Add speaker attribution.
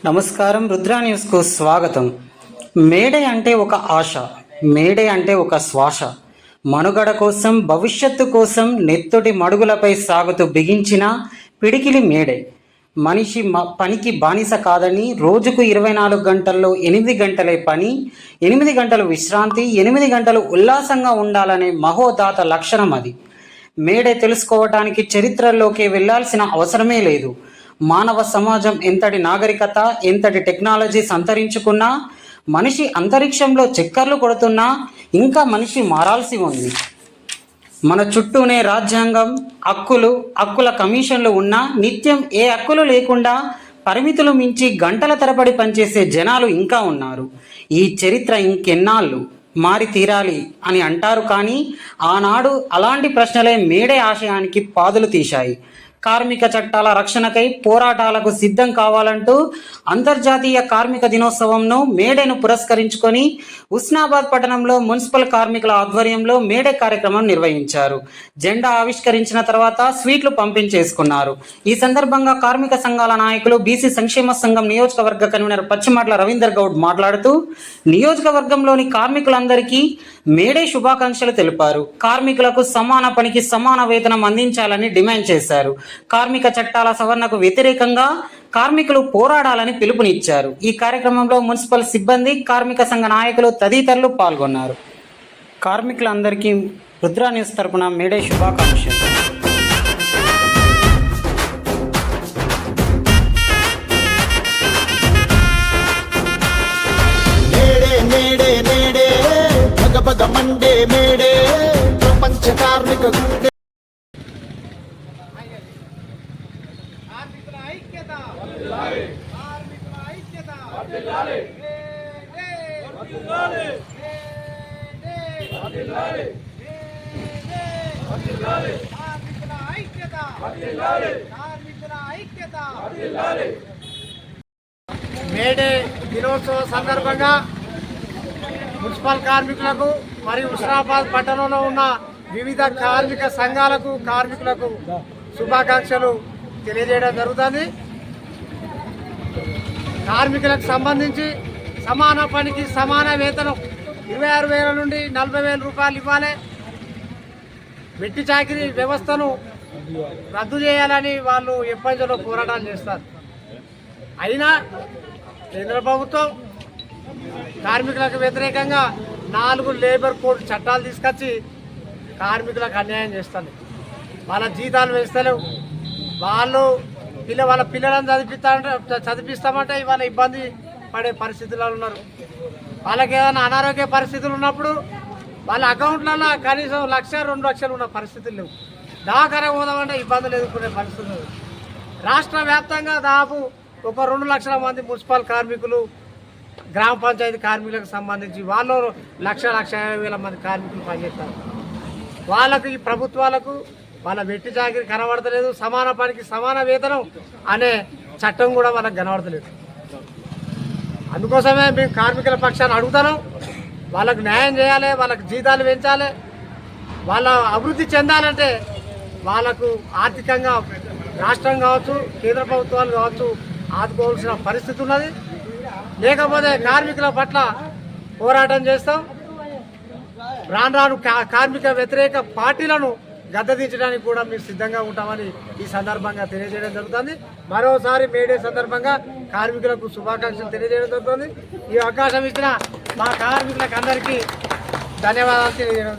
Speaker 1: నమస్కారం, రుద్రా న్యూస్కు స్వాగతం. మేడే అంటే ఒక ఆశ, మేడే అంటే ఒక శ్వాస. మనుగడ కోసం, భవిష్యత్తు కోసం నెత్తొటి మడుగులపై సాగుతూ బిగించిన పిడికిలి మేడే. మనిషి పనికి బానిస కాదని, రోజుకు 24 గంటల్లో 8 గంటలే పని, 8 గంటలు విశ్రాంతి, 8 గంటలు ఉల్లాసంగా ఉండాలనే మహోదాత లక్షణం అది. మేడే తెలుసుకోవటానికి చరిత్రలోకి వెళ్లాల్సిన అవసరమే లేదు. మానవ సమాజం ఎంతటి నాగరికత, ఎంతటి టెక్నాలజీ సంతరించుకున్నా, మనిషి అంతరిక్షంలో చక్కర్లు కొడుతున్నా ఇంకా మనిషి మారాల్సి ఉంది. మన చుట్టూనే రాజ్యాంగం, హక్కుల కమిషన్లు ఉన్నా నిత్యం ఏ హక్కులు లేకుండా పరిమితులు మించి గంటల తరబడి పనిచేసే జనాలు ఇంకా ఉన్నారు. ఈ చరిత్ర ఇంకెన్నాళ్ళు మారి తీరాలి అని అంటారు, కానీ ఆనాడు అలాంటి ప్రశ్నలే మేడే ఆశయానికి పాదులు తీశాయి. కార్మిక చట్టాల రక్షణకై పోరాటాలకు సిద్ధం కావాలంటూ అంతర్జాతీయ కార్మిక దినోత్సవంను మేడేను పురస్కరించుకొని హుస్నాబాద్ పట్టణంలో మున్సిపల్ కార్మికుల ఆధ్వర్యంలో మేడే కార్యక్రమం నిర్వహించారు. జెండా ఆవిష్కరించిన తర్వాత స్వీట్లు పంపించేసుకున్నారు. ఈ సందర్భంగా కార్మిక సంఘాల నాయకులు, బీసీ సంక్షేమ సంఘం నియోజకవర్గ కన్వీనర్ పచ్చిమాట్ల రవీందర్ గౌడ్ మాట్లాడుతూ నియోజకవర్గంలోని కార్మికులందరికీ మేడే శుభాకాంక్షలు తెలిపారు. కార్మికులకు సమాన పనికి సమాన వేతనం అందించాలని డిమాండ్ చేశారు. కార్మిక చట్టాల సవరణకు వ్యతిరేకంగా కార్మికులు పోరాడాలని పిలుపునిచ్చారు. ఈ కార్యక్రమంలో మున్సిపల్ సిబ్బంది, కార్మిక సంఘ నాయకులు తదితరులు పాల్గొన్నారు. కార్మికులందరికీ రుద్రా న్యూస్ తరపున మేడే శుభాకాంక్షలు.
Speaker 2: మండే మేడే ప్రపంచ కార్మిక గుండె. కార్మికుల ఐక్యత, కార్మికుల ఐక్యత, కార్మికుల ఐక్యత, కార్మికుల ఐక్యత. మేడే దినోత్సవ సందర్భంగా మున్సిపల్ కార్మికులకు మరియు హుస్నాబాద్ పట్టణంలో ఉన్న వివిధ కార్మిక సంఘాలకు, కార్మికులకు శుభాకాంక్షలు తెలియజేయడం జరుగుతుంది. కార్మికులకు సంబంధించి సమాన పనికి సమాన వేతనం 26,000 నుండి 40,000 రూపాయలు ఇవ్వాలి. వెట్టి చాకిరీ వ్యవస్థను రద్దు చేయాలని వాళ్ళు ఎప్పటిలో పోరాటాలు చేస్తారు. అయినా కేంద్ర ప్రభుత్వం కార్మికులకు వ్యతిరేకంగా 4 లేబర్ కోడ్ చట్టాలు తీసుకొచ్చి కార్మికులకు అన్యాయం చేస్తుంది. వాళ్ళ జీతాలు వేస్తలేవు. వాళ్ళ పిల్లలను చదివిస్తామంటే ఇవాళ ఇబ్బంది పడే పరిస్థితుల్లో ఉన్నారు. వాళ్ళకి ఏదైనా అనారోగ్య పరిస్థితులు ఉన్నప్పుడు వాళ్ళ అకౌంట్లలో కనీసం 1,00,000, 2 లక్షలు ఉన్న పరిస్థితులు లేవు. దవాఖానా పోదామంటే ఇబ్బందులు ఎదుర్కొనే పరిస్థితులు. రాష్ట్ర వ్యాప్తంగా దాదాపు ఒక 2 లక్షల మంది మున్సిపల్ కార్మికులు, గ్రామ పంచాయతీ కార్మికులకు సంబంధించి వాళ్ళు 1,50,000 మంది కార్మికులు పనిచేస్తారు. వాళ్ళకు, ఈ ప్రభుత్వాలకు వాళ్ళ వెట్టి చాకిరీ కనబడతలేదు. సమాన పనికి సమాన వేతనం అనే చట్టం కూడా వాళ్ళకి కనబడతలేదు. అందుకోసమే మేము కార్మికుల పక్షాన్ని అడుగుతాను, వాళ్ళకు న్యాయం చేయాలి, వాళ్ళకు జీతాలు పెంచాలి. వాళ్ళ అభివృద్ధి చెందాలంటే వాళ్ళకు ఆర్థికంగా రాష్ట్రం కావచ్చు, కేంద్ర ప్రభుత్వాలు కావచ్చు ఆదుకోవాల్సిన పరిస్థితి ఉన్నది. లేకపోతే కార్మికుల పట్ల పోరాటం చేస్తాం. రాను కార్మిక వ్యతిరేక పార్టీలను గద్దెదించడానికి కూడా మేము సిద్ధంగా ఉంటామని ఈ సందర్భంగా తెలియజేయడం జరుగుతుంది. మరోసారి మేడే సందర్భంగా కార్మికులకు శుభాకాంక్షలు తెలియజేయడం జరుగుతుంది. ఈ అవకాశం ఇచ్చిన మా కార్మికులకు అందరికీ ధన్యవాదాలు తెలియజేయడం.